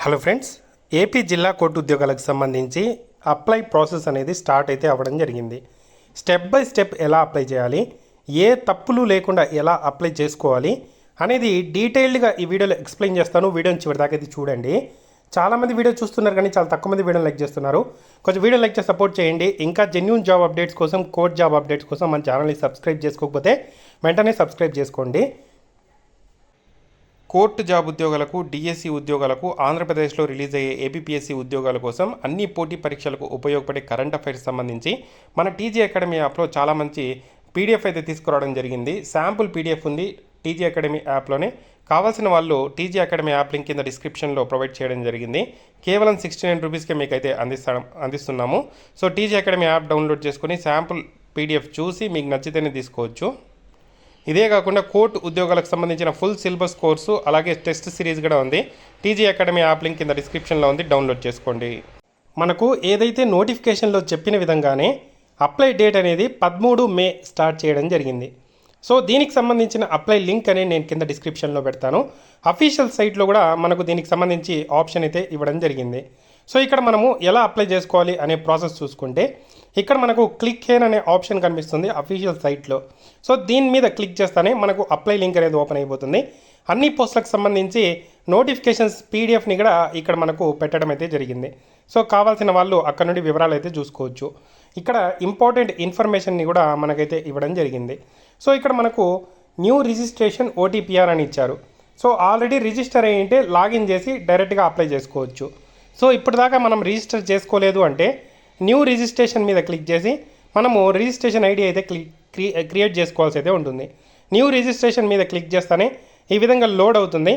Hello friends, AP జిల్లా court ఉద్యోగాలకు సంబంధించి అప్లై ప్రాసెస్ అనేది స్టార్ట్ అయితే అవ్వడం జరిగింది. స్టెప్ బై స్టెప్ ఎలా అప్లై చేయాలి, ఏ తప్పులు లేకుండా ఎలా అప్లై చేసుకోవాలి అనేది డీటెయిల్డ్గా ఈ వీడియోలో ఎక్స్ప్లెయిన్ చేస్తాను. వీడియోని చివరిదాకా అయితే చూడండి. చాలామంది వీడియో చూస్తున్నారు కానీ చాలా తక్కువ మంది వీడియోని లైక్ చేస్తున్నారు. కొంచెం వీడియో లైక్ చేసి సపోర్ట్ చేయండి. ఇంకా జెన్యూన్ జాబ్ అప్డేట్స్ కోసం, కోర్ట్ జాబ్ అప్డేట్స్ కోసం మన ఛానల్ని సబ్స్క్రైబ్ చేసుకోకపోతే వెంటనే సబ్స్క్రైబ్ చేసుకోండి. కోర్టు జాబ్ ఉద్యోగాలకు, డిఎస్సి ఉద్యోగాలకు, ఆంధ్రప్రదేశ్లో రిలీజ్ అయ్యే ఏపీపీఎస్సి ఉద్యోగాల కోసం అన్ని పోటీ పరీక్షలకు ఉపయోగపడే కరెంట్ అఫైర్స్ సంబంధించి మన టీజీ అకాడమీ యాప్లో చాలా మంచి పీడిఎఫ్ అయితే తీసుకురావడం జరిగింది. శాంపుల్ పీడిఎఫ్ ఉంది టీజీ అకాడమీ యాప్లోనే. కావాల్సిన వాళ్ళు టీజీ అకాడమీ యాప్ లింక్ కింద డిస్క్రిప్షన్లో ప్రొవైడ్ చేయడం జరిగింది. కేవలం 69 రూపీస్కే మీకు అయితే అందిస్తున్నాము. So TG academy app download చేసుకుని శాంపుల్ పీడిఎఫ్ చూసి మీకు నచ్చితేనే తీసుకోవచ్చు. ఇదే కాకుండా కోర్టు ఉద్యోగాలకు సంబంధించిన ఫుల్ సిలబస్ కోర్సు, అలాగే టెస్ట్ సిరీస్ కూడా ఉంది. టీజీ అకాడమీ యాప్ లింక్ కింద డిస్క్రిప్షన్లో ఉంది, డౌన్లోడ్ చేసుకోండి. మనకు ఏదైతే నోటిఫికేషన్లో చెప్పిన విధంగానే అప్లై డేట్ అనేది 13 మే స్టార్ట్ చేయడం జరిగింది. సో దీనికి సంబంధించిన అప్లై లింక్ అనేది నేను కింద డిస్క్రిప్షన్లో పెడతాను. అఫీషియల్ సైట్లో కూడా మనకు దీనికి సంబంధించి ఆప్షన్ అయితే ఇవ్వడం జరిగింది. సో ఇక్కడ మనము ఎలా అప్లై చేసుకోవాలి అనే ప్రాసెస్ చూసుకుంటే, ఇక్కడ మనకు క్లిక్ హియర్ అనే ఆప్షన్ కనిపిస్తుంది అఫీషియల్ సైట్లో. సో దీని మీద క్లిక్ చేస్తానే మనకు అప్లై లింక్ అనేది ఓపెన్ అయిపోతుంది. అన్ని పోస్టులకు సంబంధించి నోటిఫికేషన్స్ పీడిఎఫ్ని కూడా ఇక్కడ మనకు పెట్టడం అయితే జరిగింది. సో కావాల్సిన వాళ్ళు అక్కడ నుండి వివరాలు అయితే చూసుకోవచ్చు. ఇక్కడ ఇంపార్టెంట్ ఇన్ఫర్మేషన్ని కూడా మనకైతే ఇవ్వడం జరిగింది. సో ఇక్కడ మనకు న్యూ రిజిస్ట్రేషన్ ఓటీపీఆర్ అని ఇచ్చారు. సో ఆల్రెడీ రిజిస్టర్ అయ్యి ఉంటే లాగిన్ చేసి డైరెక్ట్గా అప్లై చేసుకోవచ్చు. సో ఇప్పటిదాకా మనం రిజిస్టర్ చేసుకోలేదు అంటే న్యూ రిజిస్ట్రేషన్ మీద క్లిక్ చేసి మనము రిజిస్ట్రేషన్ ఐడి అయితే క్రియేట్ చేసుకోవాల్సి అయితే ఉంటుంది. న్యూ రిజిస్ట్రేషన్ మీద క్లిక్ చేస్తేనే ఈ విధంగా లోడ్ అవుతుంది.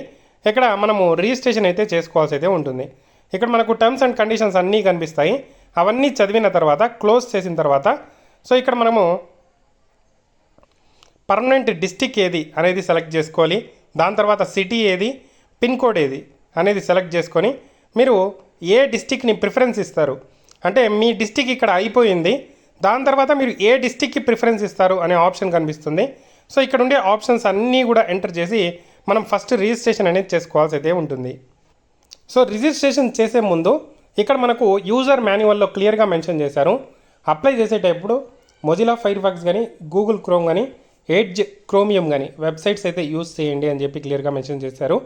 ఇక్కడ మనము రిజిస్ట్రేషన్ అయితే చేసుకోవాల్సి అయితే ఉంటుంది. ఇక్కడ మనకు టర్మ్స్ అండ్ కండిషన్స్ అన్నీ కనిపిస్తాయి. అవన్నీ చదివిన తర్వాత క్లోజ్ చేసిన తర్వాత సో ఇక్కడ మనము పర్మనెంట్ డిస్టిక్ ఏది అనేది సెలెక్ట్ చేసుకోవాలి. దాని తర్వాత సిటీ ఏది, పిన్ కోడ్ ఏది అనేది సెలెక్ట్ చేసుకొని మీరు ఏ డిస్టిక్ని ప్రిఫరెన్స్ ఇస్తారు అంటే మీ డిస్టిక్ ఇక్కడ అయిపోయింది, దాని తర్వాత మీరు ఏ డిస్టిక్కి ప్రిఫరెన్స్ ఇస్తారు అనే ఆప్షన్ కనిపిస్తుంది. సో ఇక్కడ ఉండే ఆప్షన్స్ అన్నీ కూడా ఎంటర్ చేసి మనం ఫస్ట్ రిజిస్ట్రేషన్ అనేది చేసుకోవాల్సి అయితే ఉంటుంది. సో రిజిస్ట్రేషన్ చేసే ముందు ఇక్కడ మనకు యూజర్ మాన్యువల్లో క్లియర్గా మెన్షన్ చేశారు. అప్లై చేసేటప్పుడు మొజిలా ఫైర్ ఫాక్స్ కానీ, గూగుల్ క్రోమ్ కానీ, ఎడ్జ్ క్రోమియం కానీ వెబ్సైట్స్ అయితే యూజ్ చేయండి అని చెప్పి క్లియర్గా మెన్షన్ చేశారు.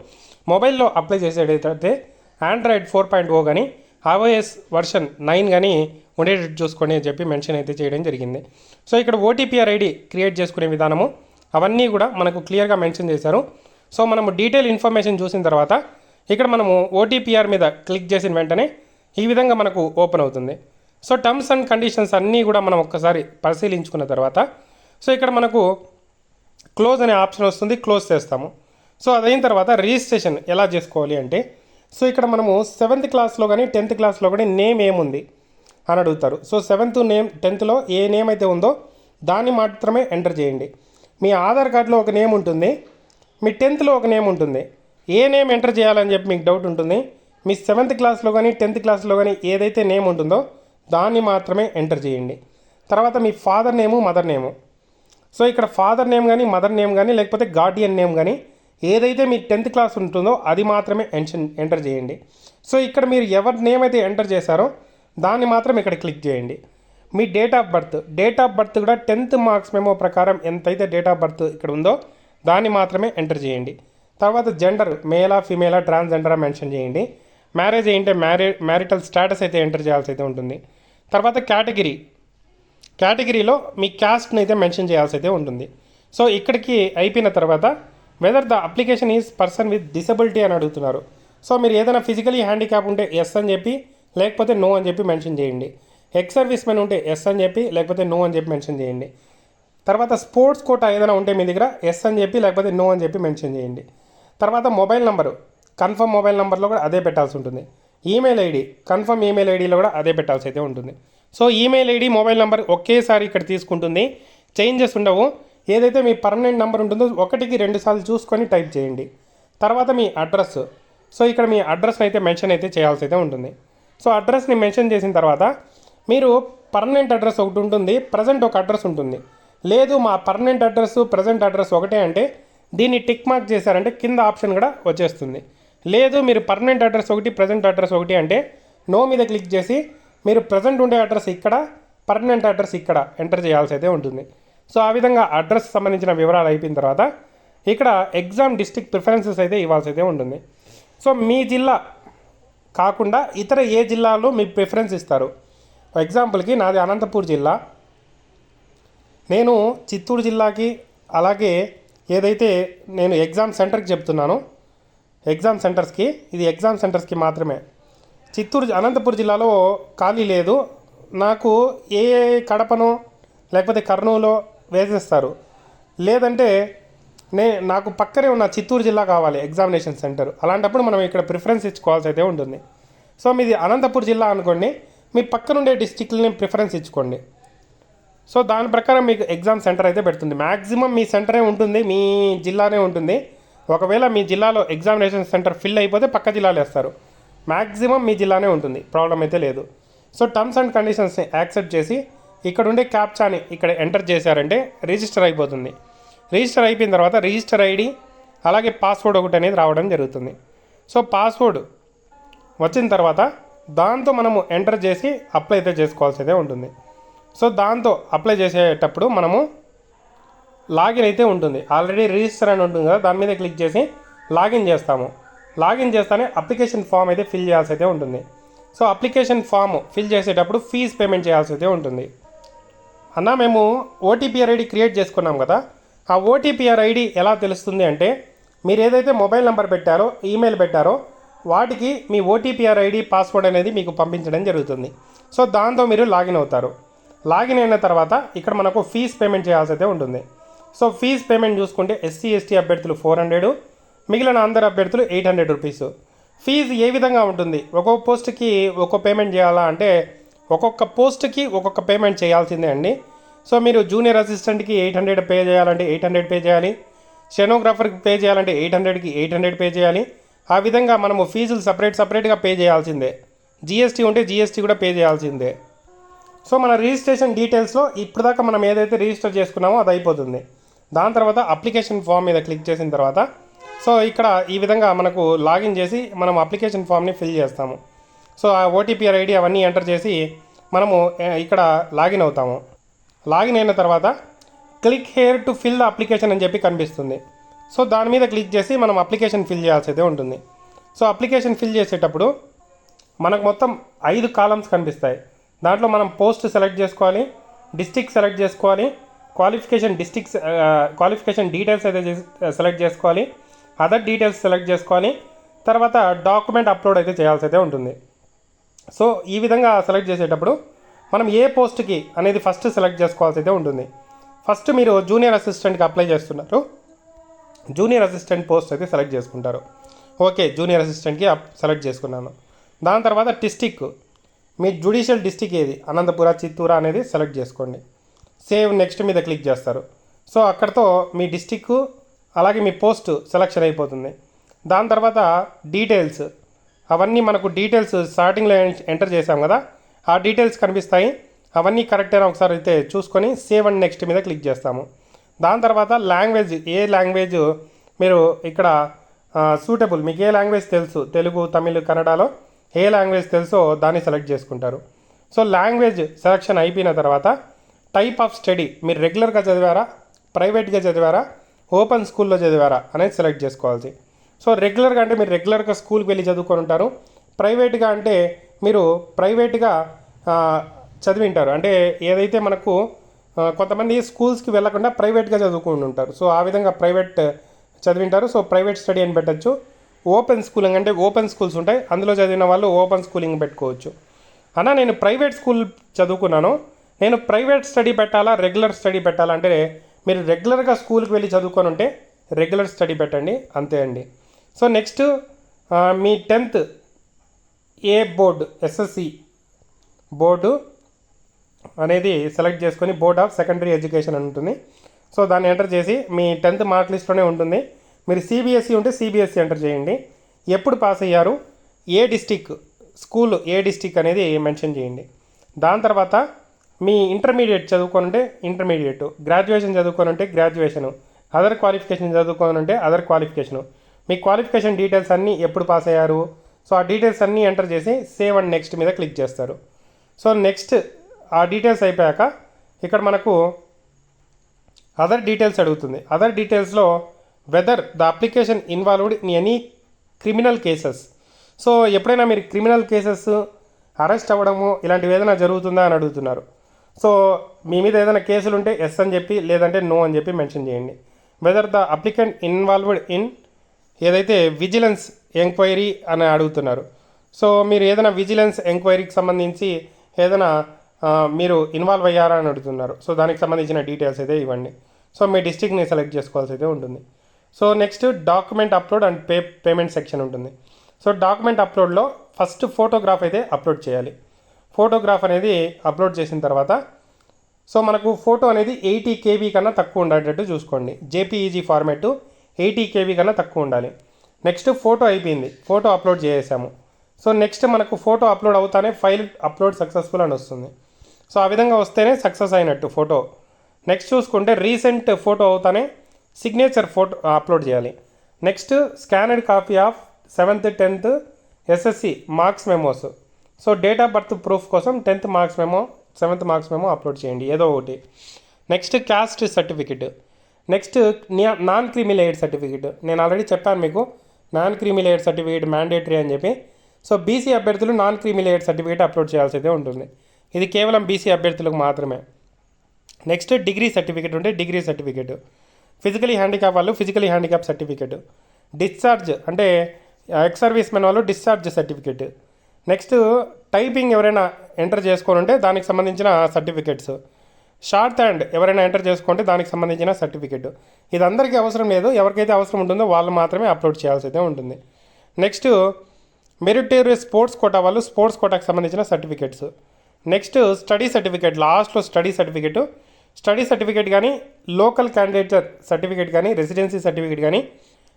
మొబైల్లో అప్లై చేసేటైతే ఆండ్రాయిడ్ 4.0 కానీ, iOS వర్షన్ 9 కానీ ఉండేటట్టు చూసుకోండి అని చెప్పి మెన్షన్ అయితే చేయడం జరిగింది. సో ఇక్కడ ఓటీపీఆర్ ఐడి క్రియేట్ చేసుకునే విధానము అవన్నీ కూడా మనకు క్లియర్గా మెన్షన్ చేశారు. సో మనము డీటెయిల్ ఇన్ఫర్మేషన్ చూసిన తర్వాత ఇక్కడ మనము ఓటీపీఆర్ మీద క్లిక్ చేసిన వెంటనే ఈ విధంగా మనకు ఓపెన్ అవుతుంది. సో టర్మ్స్ అండ్ కండిషన్స్ అన్నీ కూడా మనం ఒక్కసారి పరిశీలించుకున్న తర్వాత సో ఇక్కడ మనకు క్లోజ్ అనే ఆప్షన్ వస్తుంది, క్లోజ్ చేస్తాము. సో అదైన తర్వాత రిజిస్ట్రేషన్ ఎలా చేసుకోవాలి అంటే సో ఇక్కడ మనము 7th క్లాస్లో కానీ 10th క్లాస్లో కానీ నేమ్ ఏముంది అని అడుగుతారు. సో 7th నేమ్, 10thలో ఏ నేమ్ అయితే ఉందో దాన్ని మాత్రమే ఎంటర్ చేయండి. మీ ఆధార్ కార్డులో ఒక నేమ్ ఉంటుంది, మీ 10thలో ఒక నేమ్ ఉంటుంది. ఏ నేమ్ ఎంటర్ చేయాలని చెప్పి మీకు డౌట్ ఉంటుంది. మీ 7th క్లాస్లో కానీ 10th క్లాస్లో కానీ ఏదైతే నేమ్ ఉంటుందో దాన్ని మాత్రమే ఎంటర్ చేయండి. తర్వాత మీ father name, mother name. So ఇక్కడ ఫాదర్ నేమ్ కానీ, మదర్ నేమ్ కానీ, లేకపోతే గార్డియన్ నేమ్ కానీ ఏదైతే మీ 10th క్లాస్ ఉంటుందో అది మాత్రమే ఎంటర్ చేయండి. సో ఇక్కడ మీరు ఎవరి నేమ్ అయితే ఎంటర్ చేశారో దాన్ని మాత్రం ఇక్కడ క్లిక్ చేయండి. మీ డేట్ ఆఫ్ బర్త్ కూడా 10th మార్క్స్ మెమో ప్రకారం ఎంతైతే డేట్ ఆఫ్ బర్త్ ఇక్కడ ఉందో దాన్ని మాత్రమే ఎంటర్ చేయండి. తర్వాత జెండర్ మేలా, ఫీమేలా, ట్రాన్స్జెండరా మెన్షన్ చేయండి. మ్యారేజ్ ఏంటంటే మ్యారిటల్ స్టేటస్ అయితే ఎంటర్ చేయాల్సి అయితే ఉంటుంది. తర్వాత కేటగిరీలో మీ క్యాస్ట్ని అయితే మెన్షన్ చేయాల్సి అయితే ఉంటుంది. సో ఇక్కడికి అయిపోయిన తర్వాత weather the application is person with disability అని అడుగుతున్నారు. సో మీరు ఏదైనా ఫిజికలీ హ్యాండిక్యాప్ ఉంటే ఎస్ అని చెప్పి, లేకపోతే నో అని చెప్పి మెన్షన్ చేయండి. ఎక్స్ సర్వీస్ మెన్ ఉంటే ఎస్ అని చెప్పి, లేకపోతే నో అని చెప్పి మెన్షన్ చేయండి. తర్వాత స్పోర్ట్స్ కోటా ఏదైనా ఉంటే మీ దగ్గర ఎస్ అని చెప్పి, లేకపోతే నో అని చెప్పి మెన్షన్ చేయండి. తర్వాత మొబైల్ నెంబరు, కన్ఫర్మ్ మొబైల్ నెంబర్లో కూడా అదే పెట్టాల్సి ఉంటుంది. ఈమెయిల్ ఐడి, కన్ఫర్మ్ ఈమెయిల్ ఐడిలో కూడా అదే పెట్టాల్సి అయితే ఉంటుంది. So email ID, mobile number ఒకేసారి ఇక్కడ తీసుకుంటుంది, చేంజెస్ ఉండవు. ఏదైతే మీ పర్మనెంట్ నెంబర్ ఉంటుందో 1కి 2 సార్లు చూసుకొని టైప్ చేయండి. తర్వాత మీ అడ్రస్. సో ఇక్కడ మీ అడ్రస్ని అయితే మెన్షన్ అయితే చేయాల్సి అయితే ఉంటుంది. సో అడ్రస్ని మెన్షన్ చేసిన తర్వాత మీరు పర్మనెంట్ అడ్రస్ ఒకటి ఉంటుంది, ప్రజెంట్ ఒక అడ్రస్ ఉంటుంది. లేదు మా పర్మనెంట్ అడ్రస్, ప్రజెంట్ అడ్రస్ ఒకటే అంటే దీన్ని టిక్ మార్క్ చేశారంటే కింద ఆప్షన్ కూడా వచ్చేస్తుంది. లేదు మీరు పర్మనెంట్ అడ్రస్ ఒకటి, ప్రజెంట్ అడ్రస్ ఒకటి అంటే నో మీద క్లిక్ చేసి మీరు ప్రజెంట్ ఉండే అడ్రస్ ఇక్కడ, పర్మనెంట్ అడ్రస్ ఇక్కడ ఎంటర్ చేయాల్సి అయితే ఉంటుంది. సో ఆ విధంగా అడ్రస్ సంబంధించిన వివరాలు అయిపోయిన తర్వాత ఇక్కడ ఎగ్జామ్ డిస్ట్రిక్ట్ ప్రిఫరెన్సెస్ అయితే ఇవ్వాల్సి అయితే ఉంటుంది. సో మీ జిల్లా కాకుండా ఇతర ఏ జిల్లాలో మీ ప్రిఫరెన్స్ ఇస్తారు. ఎగ్జాంపుల్కి నాది అనంతపూర్ జిల్లా, నేను చిత్తూరు జిల్లాకి అలాగే ఏదైతే నేను ఎగ్జామ్ సెంటర్కి చెప్తున్నానో ఎగ్జామ్ సెంటర్స్కి, ఇది ఎగ్జామ్ సెంటర్స్కి మాత్రమే. అనంతపూర్ జిల్లాలో ఖాళీ లేదు, నాకు ఏ కడపనో లేకపోతే కర్నూలు వేసేస్తారు. లేదంటే నాకు పక్కనే ఉన్న చిత్తూరు జిల్లా కావాలి ఎగ్జామినేషన్ సెంటర్, అలాంటప్పుడు మనం ఇక్కడ ప్రిఫరెన్స్ ఇచ్చుకోవాల్సి అయితే ఉంటుంది. సో మీది అనంతపూర్ జిల్లా అనుకోండి, మీ పక్కనుండే డిస్టిక్లని ప్రిఫరెన్స్ ఇచ్చుకోండి. సో దాని ప్రకారం మీకు ఎగ్జామ్ సెంటర్ అయితే పెడుతుంది. మ్యాక్సిమం మీ సెంటరే ఉంటుంది, మీ జిల్లానే ఉంటుంది. ఒకవేళ మీ జిల్లాలో ఎగ్జామినేషన్ సెంటర్ ఫిల్ అయిపోతే పక్క జిల్లాలో వేస్తారు. మ్యాక్సిమం మీ జిల్లానే ఉంటుంది, ప్రాబ్లం అయితే లేదు. సో టర్మ్స్ అండ్ కండిషన్స్ని యాక్సెప్ట్ చేసి ఇక్కడ ఉండే క్యాప్చాని ఇక్కడ ఎంటర్ చేశారంటే రిజిస్టర్ అయిపోతుంది. రిజిస్టర్ అయిపోయిన తర్వాత రిజిస్టర్ ఐడి అలాగే పాస్వర్డ్ ఒకటి అనేది రావడం జరుగుతుంది. సో పాస్వర్డ్ వచ్చిన తర్వాత దాంతో మనము ఎంటర్ చేసి అప్లై అయితే చేసుకోవాల్సి అయితే ఉంటుంది. సో దాంతో అప్లై చేసేటప్పుడు మనము లాగిన్ అయితే ఉంటుంది, ఆల్రెడీ రిజిస్టర్ అని ఉంటుంది కదా, దాని మీద క్లిక్ చేసి లాగిన్ చేస్తాము. లాగిన్ చేస్తానే అప్లికేషన్ ఫామ్ అయితే ఫిల్ చేయాల్సి అయితే ఉంటుంది. సో అప్లికేషన్ ఫామ్ ఫిల్ చేసేటప్పుడు ఫీజు పేమెంట్ చేయాల్సి అయితే ఉంటుంది. అన్న మేము ఓటీపీఆర్ ఐడి క్రియేట్ చేసుకున్నాం కదా, ఆ ఓటీపీఆర్ ఐడి ఎలా తెలుస్తుంది అంటే మీరు ఏదైతే మొబైల్ నెంబర్ పెట్టారో, ఈమెయిల్ పెట్టారో వాటికి మీ ఓటీపీఆర్ ఐడి పాస్వర్డ్ అనేది మీకు పంపించడం జరుగుతుంది. సో దాంతో మీరు లాగిన్ అవుతారు. లాగిన్ అయిన తర్వాత ఇక్కడ మనకు ఫీజు పేమెంట్ చేయాల్సి అయితే ఉంటుంది. సో ఫీజు పేమెంట్ చూసుకుంటే ఎస్సీ ఎస్టీ అభ్యర్థులు 400, మిగిలిన అందరు అభ్యర్థులు 800 రూపీస్. ఫీజు ఏ విధంగా ఉంటుంది, ఒక్కొక్క పోస్ట్కి ఒక్కొక్క పేమెంట్ చేయాలా అంటే ఒక్కొక్క పోస్ట్కి ఒక్కొక్క పేమెంట్ చేయాల్సిందే అండి. సో మీరు జూనియర్ అసిస్టెంట్కి 800 పే చేయాలంటే 800 పే చేయాలి, స్టెనోగ్రాఫర్కి పే చేయాలంటే 800కి 800 పే చేయాలి. ఆ విధంగా మనము ఫీజులు సపరేట్గా పే చేయాల్సిందే. జిఎస్టీ ఉంటే జిఎస్టీ కూడా పే చేయాల్సిందే. సో మన రిజిస్ట్రేషన్ డీటెయిల్స్లో ఇప్పుడు దాకా మనం ఏదైతే రిజిస్టర్ చేసుకున్నామో అది అయిపోతుంది. దాని తర్వాత అప్లికేషన్ ఫామ్ మీద క్లిక్ చేసిన తర్వాత సో ఇక్కడ ఈ విధంగా మనకు లాగిన్ చేసి మనం అప్లికేషన్ ఫామ్ని ఫిల్ చేస్తాము. సో ఆ ఓటీపీఆర్ ఐడి అవన్నీ ఎంటర్ చేసి మనము ఇక్కడ లాగిన్ అవుతాము. లాగిన్ అయిన తర్వాత click here to fill the application అని చెప్పి కనిపిస్తుంది. సో దాని మీద క్లిక్ చేసి మనం అప్లికేషన్ ఫిల్ చేయాల్సి అయితే ఉంటుంది. సో అప్లికేషన్ ఫిల్ చేసేటప్పుడు మనకు మొత్తం 5 కాలమ్స్ కనిపిస్తాయి. దాంట్లో మనం పోస్ట్ సెలెక్ట్ చేసుకోవాలి, డిస్ట్రిక్ట్ సెలెక్ట్ చేసుకోవాలి, క్వాలిఫికేషన్ డీటెయిల్స్ అయితే సెలెక్ట్ చేసుకోవాలి, అదర్ డీటెయిల్స్ సెలెక్ట్ చేసుకోవాలి, తర్వాత డాక్యుమెంట్ అప్లోడ్ అయితే చేయాల్సి అయితే ఉంటుంది. సో ఈ విధంగా సెలెక్ట్ చేసేటప్పుడు మనం ఏ పోస్ట్కి అనేది ఫస్ట్ సెలెక్ట్ చేసుకోవాల్సి అయితే ఉంటుంది. ఫస్ట్ మీరు జూనియర్ అసిస్టెంట్కి అప్లై చేస్తున్నారు, జూనియర్ అసిస్టెంట్ పోస్ట్ అయితే సెలెక్ట్ చేసుకుంటారు. ఓకే, జూనియర్ అసిస్టెంట్కి సెలెక్ట్ చేసుకున్నాను. దాని తర్వాత డిస్టిక్, మీ జ్యుడిషియల్ డిస్టిక్ ఏది, అనంతపుర, చిత్తూరు అనేది సెలెక్ట్ చేసుకోండి. సేవ్ నెక్స్ట్ మీద క్లిక్ చేస్తారు. సో అక్కడితో మీ డిస్టిక్ అలాగే మీ పోస్ట్ సెలెక్షన్ అయిపోతుంది. దాని తర్వాత డీటెయిల్స్, అవన్నీ మనకు డీటెయిల్స్ స్టార్టింగ్లో ఎంటర్ చేసాం కదా, ఆ డీటెయిల్స్ కనిపిస్తాయి. అవన్నీ కరెక్ట్ అయినా ఒకసారి అయితే చూసుకొని సేవ్ అండ్ నెక్స్ట్ మీద క్లిక్ చేస్తాము. దాని తర్వాత లాంగ్వేజ్, ఏ లాంగ్వేజ్ మీరు ఇక్కడ సూటబుల్, మీకు ఏ లాంగ్వేజ్ తెలుసు, తెలుగు, తమిళ్, కన్నడలో ఏ లాంగ్వేజ్ తెలుసో దాన్ని సెలెక్ట్ చేసుకుంటారు. సో లాంగ్వేజ్ సెలెక్షన్ అయిపోయిన తర్వాత టైప్ ఆఫ్ స్టడీ, మీరు రెగ్యులర్గా చదివారా, ప్రైవేట్గా చదివారా, ఓపెన్ స్కూల్లో చదివారా అనేది సెలెక్ట్ చేసుకోవాల్సి. సో రెగ్యులర్గా అంటే మీరు రెగ్యులర్గా స్కూల్కి వెళ్ళి చదువుకొని ఉంటారు. ప్రైవేట్గా అంటే మీరు ప్రైవేట్గా చదివింటారు. అంటే ఏదైతే మనకు కొంతమంది స్కూల్స్కి వెళ్ళకుండా ప్రైవేట్గా చదువుకుని ఉంటారు. సో ఆ విధంగా ప్రైవేట్ చదివింటారు. సో ప్రైవేట్ స్టడీ అని పెట్టచ్చు. ఓపెన్ స్కూలింగ్ అంటే ఓపెన్ స్కూల్స్ ఉంటాయి, అందులో చదివిన వాళ్ళు ఓపెన్ స్కూలింగ్ పెట్టుకోవచ్చు. అన్నా నేను ప్రైవేట్ స్కూల్ చదువుకున్నాను, నేను ప్రైవేట్ స్టడీ పెట్టాలా, రెగ్యులర్ స్టడీ పెట్టాలా అంటే మీరు రెగ్యులర్గా స్కూల్కి వెళ్ళి చదువుకొని ఉంటే రెగ్యులర్ స్టడీ పెట్టండి, అంతే అండి. సో నెక్స్ట్ మీ 10th ఏ బోర్డు, ఎస్ఎస్సి బోర్డు అనేది సెలెక్ట్ చేసుకొని బోర్డ్ ఆఫ్ సెకండరీ ఎడ్యుకేషన్ అని ఉంటుంది. సో దాన్ని ఎంటర్ చేసి మీ 10th మార్క్ లిస్ట్లోనే ఉంటుంది. మీరు సిబిఎస్ఈ ఉంటే సిబిఎస్ఈ ఎంటర్ చేయండి. ఎప్పుడు పాస్ అయ్యారు, ఏ డిస్టిక్, స్కూల్ ఏ డిస్టిక్ అనేది మెన్షన్ చేయండి. దాని తర్వాత మీ ఇంటర్మీడియట్ చదువుకోనుంటే ఇంటర్మీడియట్, గ్రాడ్యుయేషన్ చదువుకోనుంటే గ్రాడ్యుయేషను, అదర్ క్వాలిఫికేషన్ చదువుకోనుంటే అదర్ క్వాలిఫికేషను. మీ క్వాలిఫికేషన్ డీటెయిల్స్ అన్నీ ఎప్పుడు పాస్ అయ్యారు, సో ఆ డీటెయిల్స్ అన్నీ ఎంటర్ చేసి సేవ్ అండ్ నెక్స్ట్ మీద క్లిక్ చేస్తారు. సో నెక్స్ట్ ఆ డీటెయిల్స్ అయిపోయాక ఇక్కడ మనకు అదర్ డీటెయిల్స్ అడుగుతుంది. అదర్ డీటెయిల్స్లో whether the application involved in any criminal cases. So ఎప్పుడైనా మీరు క్రిమినల్ కేసెస్ అరెస్ట్ అవ్వడము ఇలాంటివి ఏదైనా జరుగుతుందా అని అడుగుతున్నారు. సో మీ మీద ఏదైనా కేసులు ఉంటే ఎస్ అని చెప్పి, లేదంటే నో అని చెప్పి మెన్షన్ చేయండి. Whether the applicant involved in ఏదైతే విజిలెన్స్ ఎంక్వైరీ అని అడుగుతున్నారు. సో మీరు ఏదైనా విజిలెన్స్ ఎంక్వైరీకి సంబంధించి ఏదైనా మీరు ఇన్వాల్వ్ అయ్యారా అని అడుగుతున్నారు. సో దానికి సంబంధించిన డీటెయిల్స్ అయితే ఇవ్వండి. సో మీ డిస్ట్రిక్ట్ని సెలెక్ట్ చేసుకోవాల్సి అయితే ఉంటుంది. So next document upload and payment section ఉంటుంది. సో డాక్యుమెంట్ అప్లోడ్లో ఫస్ట్ ఫోటోగ్రాఫ్ అయితే అప్లోడ్ చేయాలి. ఫోటోగ్రాఫ్ అనేది అప్లోడ్ చేసిన తర్వాత సో మనకు ఫోటో అనేది 80 KB కన్నా తక్కువ ఉండేటట్టు చూసుకోండి. జేపీఈజీ ఫార్మాట్ 80 KB కన్నా తక్కువ ఉండాలి. నెక్స్ట్ ఫోటో అయిపోయింది, ఫోటో అప్లోడ్ చేసాము. సో నెక్స్ట్ మనకు ఫోటో అప్లోడ్ అవుతానే ఫైల్ అప్లోడ్ సక్సెస్ఫుల్ అని వస్తుంది. సో ఆ విధంగా వస్తేనే సక్సెస్ అయినట్టు ఫోటో. నెక్స్ట్ చూసుకుంటే రీసెంట్ ఫోటో అవుతానే సిగ్నేచర్ ఫోటో అప్లోడ్ చేయాలి. Next scanned copy of 7th 10th SSC marks memos. So date of birth proof కోసం 10th marks memo, 7th marks memo upload చేయండి ఏదో ఒకటి. Next caste certificate. Next non creamy layer certificate. నేను already చెప్పాను మీకు non creamy layer certificate mandatory అని చెప్పి. So BC అభ్యర్థులు non creamy layer certificate upload చేయాల్సి అయితే ఉంటుంది. ఇది కేవలం బీసీ అభ్యర్థులకు మాత్రమే. నెక్స్ట్ డిగ్రీ సర్టిఫికేట్ ఉంటే డిగ్రీ సర్టిఫికేట్. ఫిజికలీ హ్యాండిక్యాప్ వాళ్ళు ఫిజికలీ హ్యాండిక్యాప్ సర్టిఫికేట్. డిశ్చార్జ్ అంటే ఎక్స్ సర్వీస్ మెన్ వాళ్ళు డిశ్చార్జ్ సర్టిఫికేట్. నెక్స్ట్ టైపింగ్ ఎవరైనా ఎంటర్ చేసుకొని ఉంటే దానికి సంబంధించిన సర్టిఫికేట్స్. షార్ట్ హ్యాండ్ ఎవరైనా ఎంటర్ చేసుకుంటే దానికి సంబంధించిన సర్టిఫికేట్. ఇది అందరికీ అవసరం లేదు, ఎవరికైతే అవసరం ఉంటుందో వాళ్ళు మాత్రమే అప్లోడ్ చేయాల్సి అయితే ఉంటుంది. నెక్స్ట్ మెరిటోరియస్ స్పోర్ట్స్ కోటా వాళ్ళు స్పోర్ట్స్ కోటాకి సంబంధించిన సర్టిఫికేట్స్. నెక్స్ట్ స్టడీ సర్టిఫికేట్, లాస్ట్లో స్టడీ సర్టిఫికేట్. స్టడీ సర్టిఫికేట్ కానీ లోకల్ క్యాండిడేట్ సర్టిఫికేట్ కానీ రెసిడెన్సీ సర్టిఫికేట్ కానీ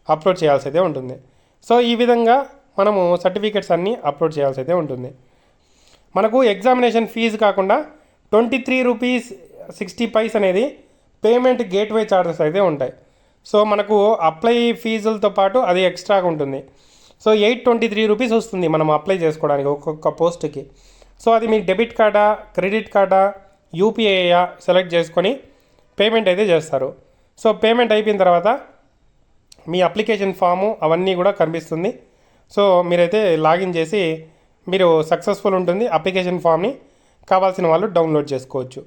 అప్లోడ్ చేయాల్సి అయితే ఉంటుంది. సో ఈ విధంగా మనము సర్టిఫికేట్స్ అన్నీ అప్లోడ్ చేయాల్సి అయితే ఉంటుంది. మనకు ఎగ్జామినేషన్ ఫీజు కాకుండా 23 రూపీస్ 60 పైస్ అనేది పేమెంట్ గేట్వే ఛార్జెస్ అయితే ఉంటాయి. సో మనకు అప్లై ఫీజులతో పాటు అది ఎక్స్ట్రాగా ఉంటుంది. సో 823 రూపీస్ వస్తుంది మనం అప్లై చేసుకోవడానికి ఒక్కొక్క పోస్ట్కి. సో అది మీకు డెబిట్ కార్డా, క్రెడిట్ కార్డా, యూపీఐయా సెలెక్ట్ చేసుకొని పేమెంట్ అయితే చేస్తారు. సో పేమెంట్ అయిపోయిన తర్వాత మీ అప్లికేషన్ ఫాము అవన్నీ కూడా కనిపిస్తుంది. సో మీరైతే లాగిన్ చేసి మీరు సక్సెస్ఫుల్ ఉంటుంది. అప్లికేషన్ ఫామ్ని కావాల్సిన వాళ్ళు డౌన్లోడ్ చేసుకోవచ్చు.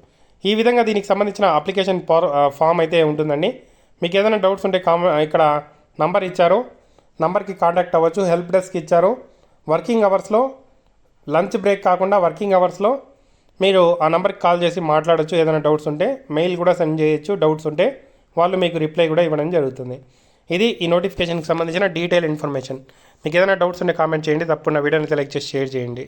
ఈ విధంగా దీనికి సంబంధించిన అప్లికేషన్ ఫామ్ అయితే ఉంటుందండి. మీకు ఏదైనా డౌట్స్ ఉంటే ఇక్కడ నంబర్ ఇచ్చారు, నంబర్కి కాంటాక్ట్ అవ్వచ్చు. హెల్ప్ డెస్క్ ఇచ్చారు. వర్కింగ్ అవర్స్లో, లంచ్ బ్రేక్ కాకుండా వర్కింగ్ అవర్స్లో మీరు ఆ నెంబర్కి కాల్ చేసి మాట్లాడచ్చు. ఏదైనా డౌట్స్ ఉంటే మెయిల్ కూడా సెండ్ చేయొచ్చు. డౌట్స్ ఉంటే వాళ్ళు మీకు రిప్లై కూడా ఇవ్వడం జరుగుతుంది. ఇది ఈ నోటిఫికేషన్కి సంబంధించిన డీటెయిల్ ఇన్ఫర్మేషన్. మీకు ఏదైనా డౌట్స్ ఉంటే కామెంట్ చేయండి. తప్పకుండా వీడియోని సెలెక్ట్ చేసి షేర్ చేయండి.